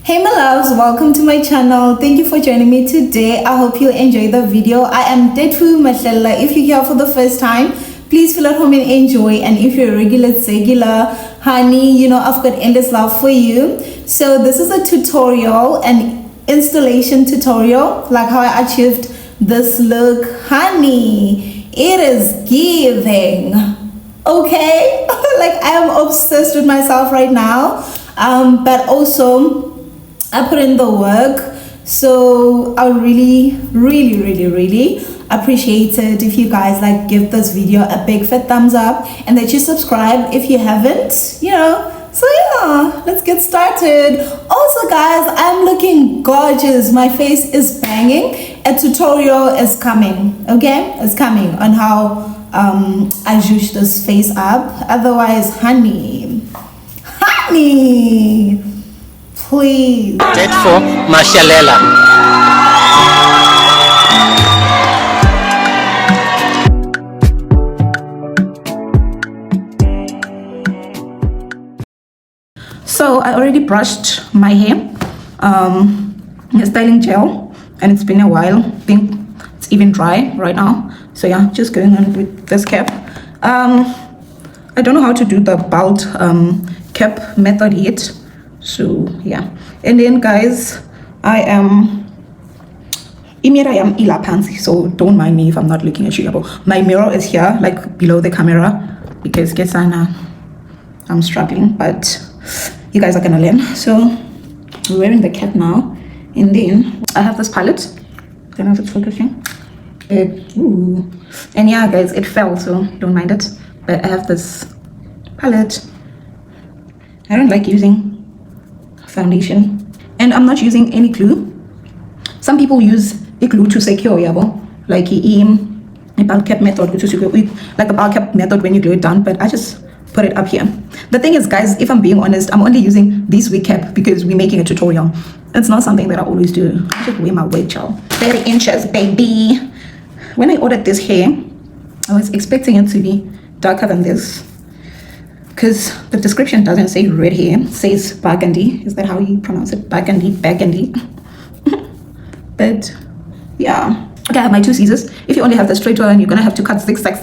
Hey my loves, welcome to my channel. Thank you for joining me today. I hope you enjoy the video. I am Deadfu Mashella. If you're here for the first time, please feel at home and enjoy. And if you're a regular honey, you know I've got endless love for you. So this is a tutorial, an installation tutorial, like how I achieved this look. Honey, it is giving. Okay? Like I am obsessed with myself right now. But also I put in the work, so I really appreciate it if you guys like give this video a big fat thumbs up and that you subscribe if you haven't, you know. So yeah, let's get started. Also guys, I'm looking gorgeous, my face is banging. A tutorial is coming, okay? It's coming on how I zhuzh this face up. Otherwise, honey, please. Deadfu Mashella. So I already brushed my hair, styling gel, and it's been a while. I think it's even dry right now. So yeah, just going on with this cap. I don't know how to do the bald cap method yet. So yeah, and then guys, I am ila pansi, so don't mind me if I'm not looking at you. My mirror is here, like below the camera, because I'm struggling, but you guys are gonna learn. So we're wearing the cap now, and then I have this palette. I don't know if it's focusing. And yeah guys, it fell, so don't mind it. But I have this palette. I don't like using foundation, and I'm not using any glue. Some people use a glue to secure, like a bulk cap method, which is like a bulk cap method when you glue it down, but I just put it up here. The thing is guys, if I'm being honest, I'm only using this wig cap because we're making a tutorial. It's not something that I always do. I just wear my wig, child. 30 inches, baby. When I ordered this hair, I was expecting it to be darker than this, because the description doesn't say red hair, it says burgundy. Is that how you pronounce it? Burgundy. But yeah, okay, I have my two scissors. If you only have the straight one, you're gonna have to cut six. But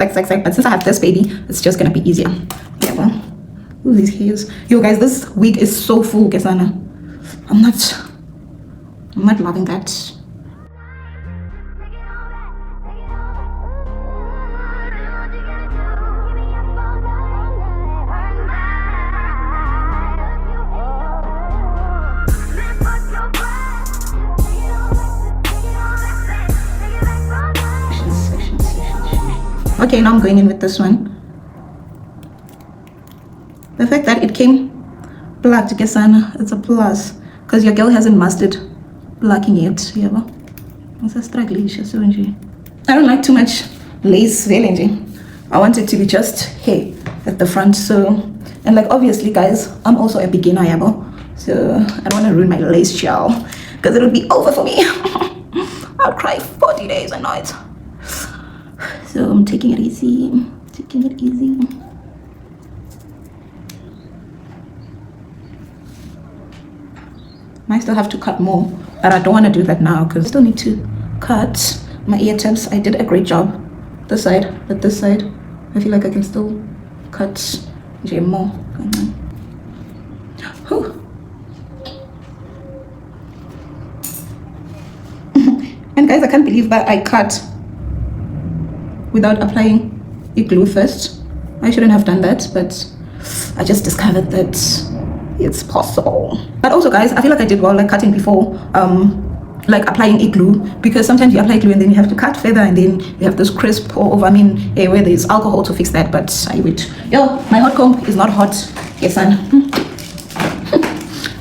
since I have this baby, it's just gonna be easier. Yeah, well, ooh, these hairs. Yo guys, this wig is so full, Kesana. I'm not loving that. Okay, now I'm going in with this one. The fact that it came black to Kesana, it's a plus, because your girl hasn't mastered blacking yet. Yeah, it's a struggle. I don't like too much lace veiling. I want it to be just hair at the front. So, and like obviously guys, I'm also a beginner, so I don't want to ruin my lace gel, because it'll be over for me. I'll cry 40 days and nights. So I'm taking it easy, Might still have to cut more, but I don't want to do that now because I still need to cut my ear tips. I did a great job this side, but this side I feel like I can still cut more. And guys, I can't believe that I cut without applying a glue first. I shouldn't have done that, but I just discovered that it's possible. But also guys, I feel like I did well like cutting before like applying a glue, because sometimes you apply glue and then you have to cut further and then you have this crisp pour over, where there's alcohol to fix that. But I wait. Yo, my hot comb is not hot. Yes, son.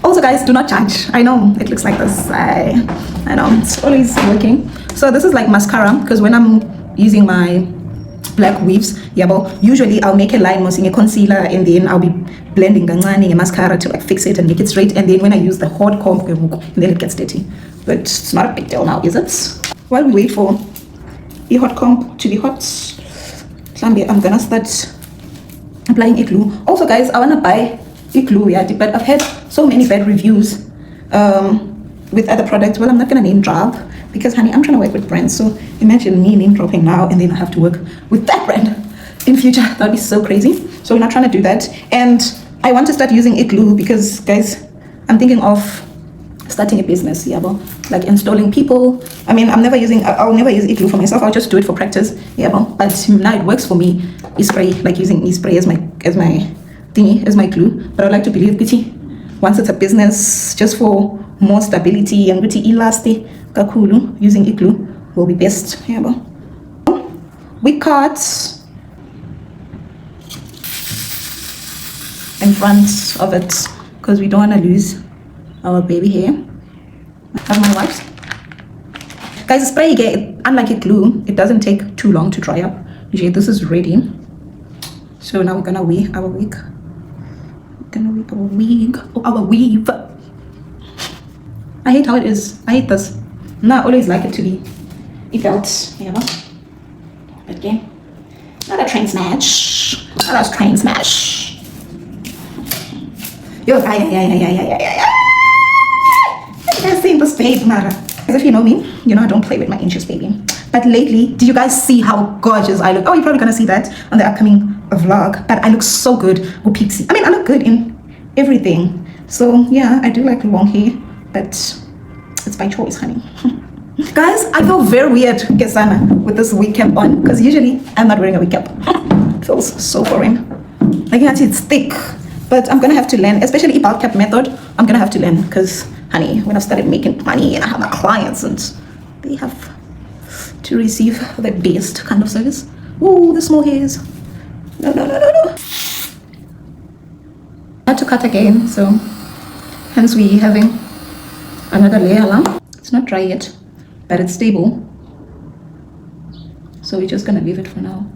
Also guys, do not judge. I know it looks like this. I know it's always working. So this is like mascara, because when I'm using my black weaves, usually I'll make a line using a concealer, and then I'll be blending a mascara to like fix it and make it straight, and then when I use the hot comb, and then it gets dirty. But it's not a big deal now, is it? While we wait for the hot comb to be hot, I'm gonna start applying a glue. Also guys, I wanna buy a glue, but I've had so many bad reviews with other products. Well, I'm not gonna name drop because, honey, I'm trying to work with brands. So imagine me name dropping now and then I have to work with that brand in future. That'd be so crazy. So we're not trying to do that. And I want to start using igloo because, guys, I'm thinking of starting a business, yeah, but like installing people. I mean, I'll never use igloo for myself. I'll just do it for practice, yeah, but now it works for me. Spray, like using spray as my thingy, as my glue. But I'd like to believe, once it's a business, just for more stability and elastic, kakulu, using igloo will be best, yeah, but we cut in front of it because we don't want to lose our baby hair. I have my wipes. Guys, spray again, unlike a glue, it doesn't take too long to dry up. Okay, this is ready. So now we're gonna weave our wig. Our weave. I hate how it is. I hate this. No, I always like it to be felt, you know. But yeah, not a train smash. Not a train smash. Yo, yeah. You guys seeing this babe, Mara? As if you know me, you know I don't play with my inches, baby. But lately, did you guys see how gorgeous I look? Oh, you're probably gonna see that on the upcoming vlog. But I look so good with Pixie. I mean, I look good in everything. So yeah, I do like long hair, but it's by choice, honey. Guys, I feel very weird, Kesana, with this wig cap on, because usually I'm not wearing a wig cap. It feels so foreign. Like you can see it's thick, but I'm gonna have to learn, especially bulk cap method. I'm gonna have to learn because, honey, when I started making money and I have my clients and they have to receive the best kind of service. Ooh, the small hairs. No. I had to cut again, so hence we having another layer now. It's not dry yet, but it's stable. So we're just gonna leave it for now.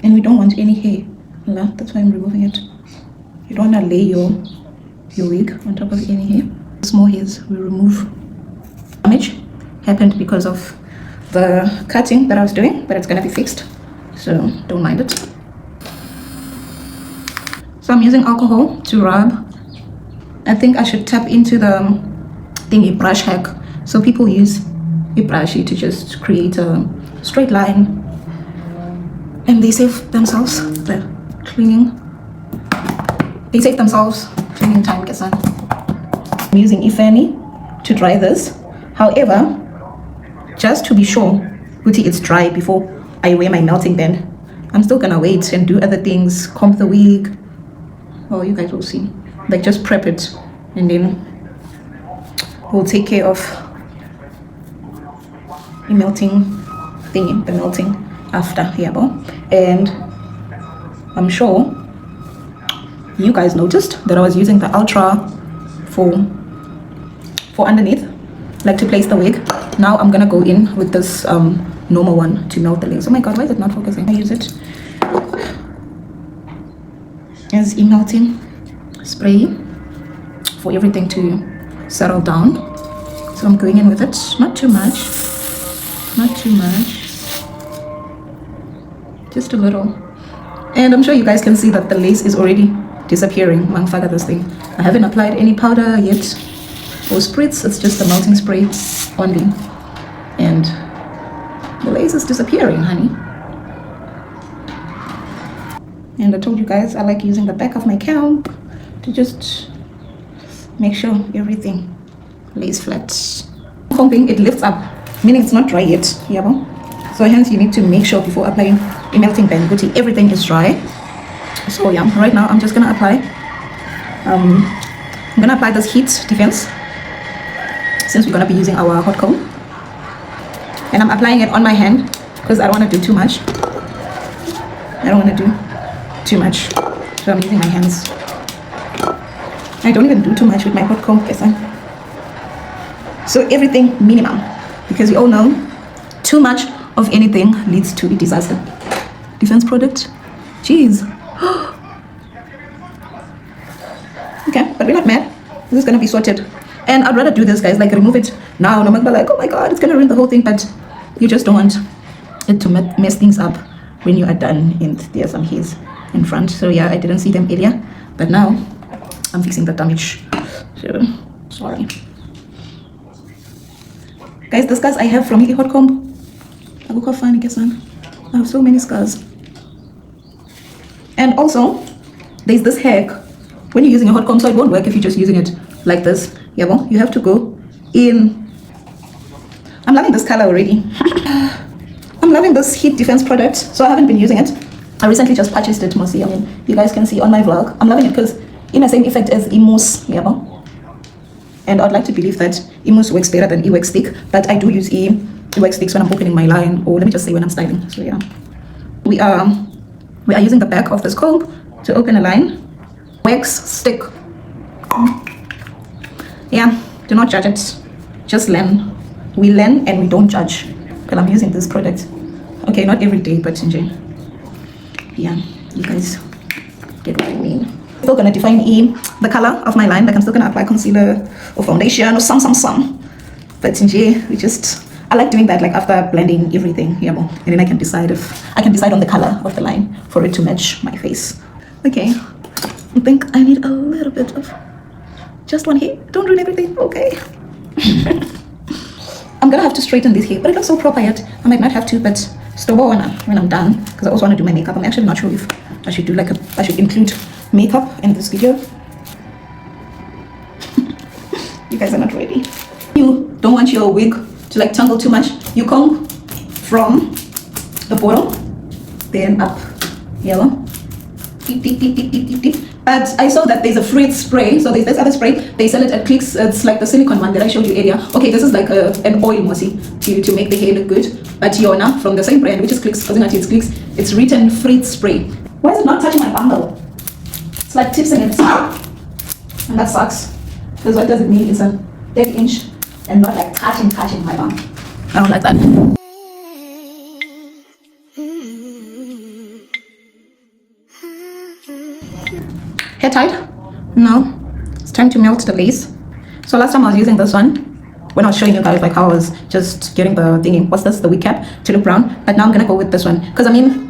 And we don't want any hair. That's why I'm removing it. You don't wanna lay your wig on top of any hair. Small hairs we remove. Damage happened because of the cutting that I was doing, but it's gonna be fixed, so don't mind it. So I'm using alcohol to rub. I think I should tap into the thingy brush hack. So people use a brushy to just create a straight line, and they save themselves the cleaning. They save themselves cleaning time, guess I'm using Ifani to dry this. However, just to be sure it's dry before I wear my melting band, I'm still gonna wait and do other things, comb the wig. Oh, you guys will see. Like just prep it and then we'll take care of the melting thingy, the melting after here. And I'm sure you guys noticed that I was using the Ultra for underneath, like to place the wig. Now I'm gonna go in with this normal one to melt the lace. Oh my god, why is it not focusing? I use it as a melting spray for everything to settle down. So I'm going in with it, not too much, just a little. And I'm sure you guys can see that the lace is already disappearing. Mangfaga this thing. I haven't applied any powder yet or spritz, it's just the melting spray only. And the lace is disappearing, honey. And I told you guys I like using the back of my comb to just make sure everything lays flat. Combing, it lifts up, meaning it's not dry yet. Yeah, so hence you need to make sure before applying a melting band, everything is dry. So yeah, right now I'm just gonna apply. I'm gonna apply this heat defense since we're gonna be using our hot comb, and I'm applying it on my hand because I don't want to do too much. So I'm using my hands. I don't even do too much with my hot comb, guys. So everything minimum, because we all know too much of anything leads to a disaster. Defense product, jeez. Okay, but we're not mad. This is gonna be sorted, and I'd rather do this, guys, like remove it now. No matter like, oh my god, it's gonna ruin the whole thing, but you just don't want it to mess things up when you are done. And there's some hairs in front, so yeah, I didn't see them earlier, but now I'm fixing the damage. So sorry. Guys, the scars I have from the hot comb. I have so many scars. And also, there's this hack when you're using a hot comb, so it won't work if you're just using it like this. Yeah, well, you have to go in. I'm loving this color already. I'm loving this heat defense product, so I haven't been using it. I recently just purchased it, mostly. I mean, you guys can see on my vlog. I'm loving it because in the same effect as Emus, yeah, well. And I'd like to believe that Emus works better than E-Wax Stick, but I do use E-Wax Sticks when I'm opening my line, or let me just say when I'm styling. So yeah, we are using the back of this comb to open a line. Wax stick. Yeah, do not judge it. Just learn. We learn and we don't judge. Because I'm using this product. Okay, not every day, but in general. Yeah, you guys get what I mean. Still gonna define the color of my line. Like I'm still gonna apply concealer or foundation or some. But in general, I like doing that like after blending everything. Yeah, and then I can decide on the color of the line for it to match my face. Okay. I think I need a little bit of just one here. Don't ruin everything, okay? I'm gonna have to straighten this here, but it looks so proper yet. I might not have to, but still when I'm done, because I also want to do my makeup. I'm actually not sure if I should do I should include makeup in this video. You guys are not ready. You don't want your wig to like tangle too much. You comb from the bottom, then up. Yellow. But I saw that there's a fruit spray, so there's this other spray. They sell it at Clicks. It's like the silicone one that I showed you earlier. Okay, this is like an oil mossy to make the hair look good. But Yona from the same brand, which is Clicks, it's Clicks. It's written fruit spray. Why is it not touching my bangle? It's like tipsing it, and that sucks. Because what does it mean? It's a 30-inch and not like touching my bangle. I don't like that. Hair tied? No. It's time to melt the lace. So last time I was using this one when I was showing you guys like how I was just getting the thingy, what's this, the wig cap to look brown. But now I'm gonna go with this one because I mean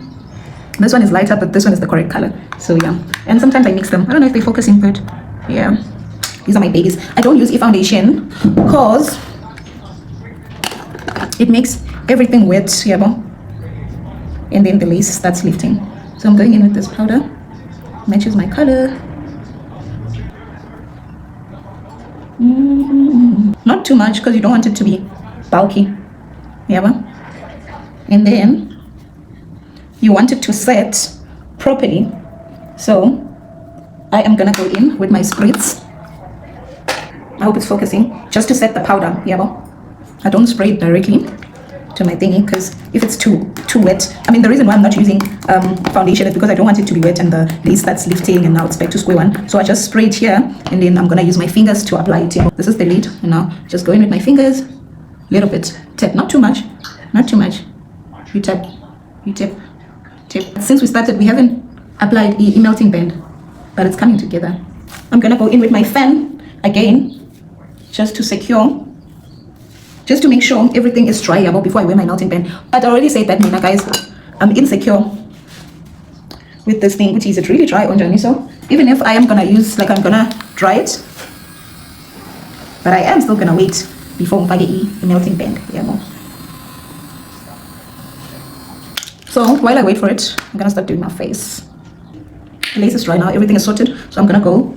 this one is lighter, but this one is the correct color. So yeah, and sometimes I mix them. I don't know if they're focusing good. Yeah, these are my babies. I don't use foundation because it makes everything wet, yeah, and then the lace starts lifting. So I'm going in with this powder. Matches my color. Not too much because you don't want it to be bulky. Yeah, and then you want it to set properly. So I am gonna go in with my spritz. I hope it's focusing. Just to set the powder. Yeah, I don't spray it directly to my thingy because if it's too wet, I mean the reason why I'm not using foundation is because I don't want it to be wet and the lace starts lifting and now it's back to square one. So I just spray it here and then I'm gonna use my fingers to apply it here. This is the lid and now just go in with my fingers, little bit, tap, not too much, you tap. Since we started we haven't applied a melting band, but it's coming together. I'm gonna go in with my fan again just to secure, just to make sure everything is dry before I wear my melting band. But I already said that, Nina, guys, I'm insecure with this thing, which is it really dry on Johnny. So even if I am gonna use, like I'm gonna dry it, but I am still gonna wait before I get the melting band. Yeah. So while I wait for it, I'm gonna start doing my face. The lace is dry now, everything is sorted. So I'm gonna go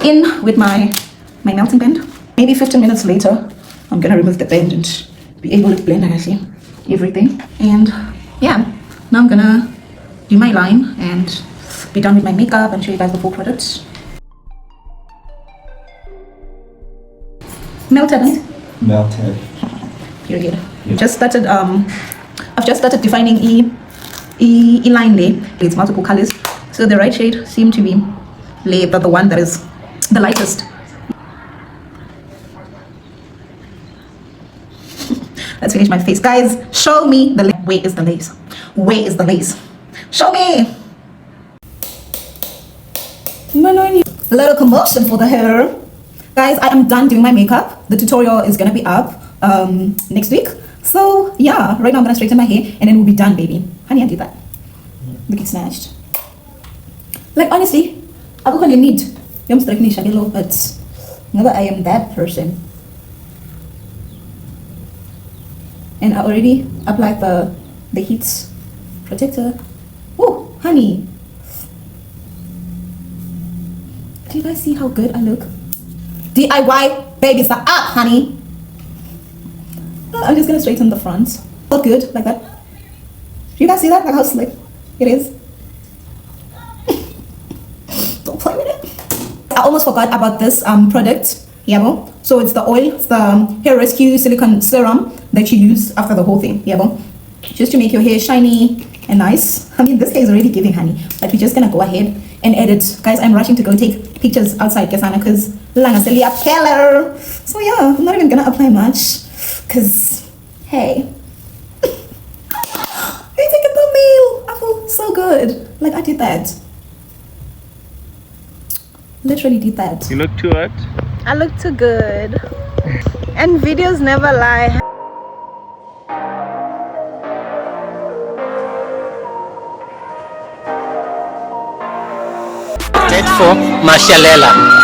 in with my melting band. Maybe 15 minutes later, I'm gonna remove the band and be able to blend everything. And yeah, now I'm gonna do my line and be done with my makeup and show you guys the full product. Melted, right? Melted. Period. Yep. I've just started defining E line lay. It's multiple colors. So the right shade seem to be lay, but the one that is the lightest. Let's finish my face. Guys, show me the lace. Where is the lace? Where is the lace? Show me! A little commotion for the hair. Guys, I am done doing my makeup. The tutorial is gonna be up next week. So yeah, right now I'm gonna straighten my hair and then we'll be done, baby. Honey, I did that. Look, it's snatched. Like honestly, I go on need. But never I am that person. And I already applied the heat protector. Oh, honey. Do you guys see how good I look? DIY babies are up, honey. I'm just gonna straighten the front. Look good, like that. Do you guys see that? Like how slick it is? Don't play with it. I almost forgot about this product. Yeah, so it's the oil, it's the hair rescue silicone serum that you use after the whole thing. Yeah, just to make your hair shiny and nice. I mean, this hair is already giving, honey, but we're just gonna go ahead and edit. Guys, I'm rushing to go take pictures outside Kesana because Langaselia Keller. So yeah, I'm not even gonna apply much because hey. I taking the meal. I feel so good. Like I did that. Literally did that. You look too hot. I look too good. And videos never lie. Made for Mashalela.